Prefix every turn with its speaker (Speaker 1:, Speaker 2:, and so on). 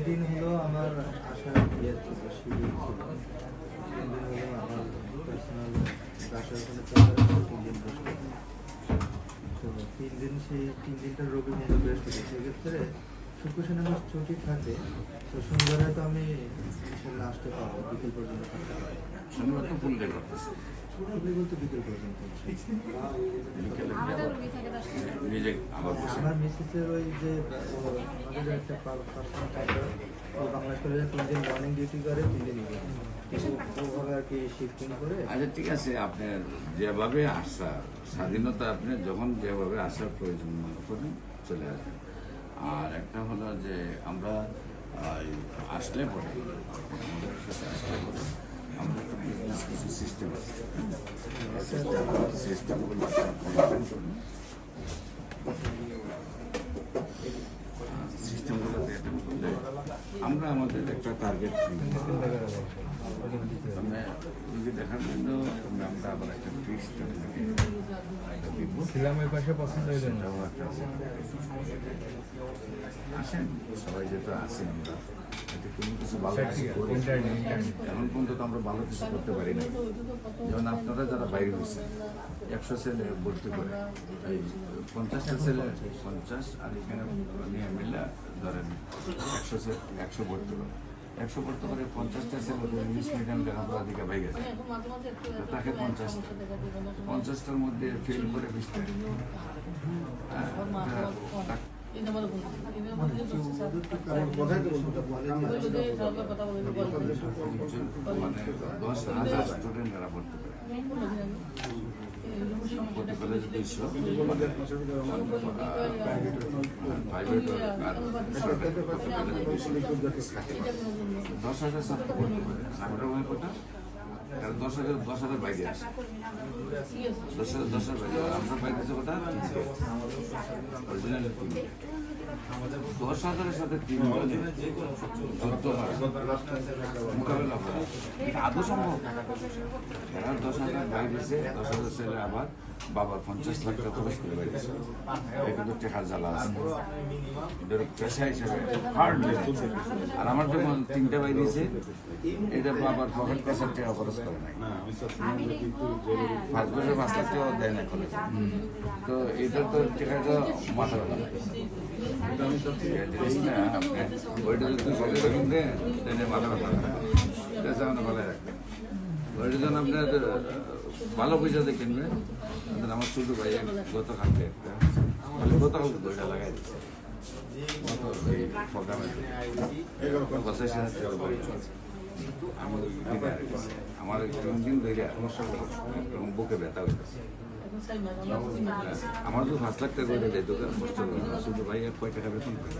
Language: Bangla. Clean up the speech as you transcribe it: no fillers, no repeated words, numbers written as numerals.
Speaker 1: দিন হলো আমার আসার ইয়ে ছিল, শিডিউল ছিল। 3 দিন হলো আমার পার্সোনাল বাসার ওখানে প্রচার হলো, 3 দিন বসে। তো 3 দিন, সেই 3 দিনটা রবি মঙ্গল বৃহস্পতি, সেক্ষেত্রে শুক্র শনি আমার ছুটি থাকে। তো শনিবারে তো আমি ইনশাল্লাহ আসতে পারবো, বিকেল পর্যন্ত থাকতে পারবো।
Speaker 2: শনিবার তো ফুল ডে করতেছে,
Speaker 1: ফুললি বলতে বিকেল পর্যন্ত।
Speaker 2: বিকেলে নিজে আবার বসে
Speaker 1: আমার মিসেসের ওই যে আমাদের একটা পার্সোনাল টাইটার, ও বাংলাদেশ কলেজে 3 দিন মর্নিং ডিউটি করে, 3 দিন ইভিনিং, কিন্তু ওভাবে আর কি শিফটিং করে।
Speaker 2: আচ্ছা ঠিক আছে, আপনার যেভাবে আসা স্বাধীনতা, আপনি যখন যেভাবে আসার প্রয়োজন মনে করেন চলে আসবেন। আর একটা হলো যে আমরা আসলে পরে আমাদের সাথে আসলে পরে আমরা একটা বিজনেস কিছু সিস্টেম আছে, সিস্টেমগুলো সিস্টেমগুলোতে আমরা আমাদের একটা টার্গেট মানে রুগী দেখার জন্য আমরা আবার একটা ফিক্সড
Speaker 3: ছিলামের পাশে পছন্দ হইল না।
Speaker 2: আসেন সবাই যেহেতু আছি আমরা, এতে কোনো কিছু ভালো কিছু করি। এখন পর্যন্ত তো আমরা ভালো কিছু করতে পারি না। যেমন আপনারা যারা বাইরে হয়েছেন 100 ছেলে ভর্তি করে, এই 50টা ছেলে 50 আর এখানে নিয়ে মিলে ধরেন 100 ভর্তি করে, 100 ভর্তি করে 50টা ছেলে ইংলিশ মিডিয়াম লেখাপড়া দিকে ভাই গেছে, তাকে 50টার মধ্যে ফেল করে 20টা। মানে 10,000 স্টুডেন্টরা পড়তে পারে, প্রতি কলেজে 200, প্রাইভেট আর 10,000 ছাত্র পড়তে পারে। আমরা ওই কোটা 10,000 বাইরে আসে, 10,000 বাইরে আমরা পাইতেছি কোটা অরিজিনাল 10,000-এর সাথে 3 যুদ্ধ মোকাবেলা করা আদৌ সম্ভব। এরা 10,000 বাইরেছে, 10,000 ছেলে আবার বাবার 50 লাখ টাকা খরচ করে বাইরেছে। এটা কিন্তু টেকার জ্বালা আছে, পেশা হিসেবে হার্ড লেভেল। আর আমার যখন 3টা বাইরেছে, এটা বাবার পকেট পেশার টাকা খরচ করে নাই, 5 বছর 5 লাখ টাকা দেয় না কলেজে। তো এটা তো টেকাটা মাথা ব্যথা। ওইটা যদি কলেজে কিনতেন তাহলে মাথা ব্যথা পেশা মানে ভালো রাখবেন। ওইটা যখন আপনার ভালো পয়সাতে কিনবেন। আমার ছোট ভাই গতকালকে একটা গতকাল বইটা লাগাই দিচ্ছে, আমার 3 দিন ধরে বুকে ব্যথা হইতেছে। আমার তো 5 লাখ টাকা করে দেয় দোকান, ছোট ভাই 1 টাকা বেতন পায়।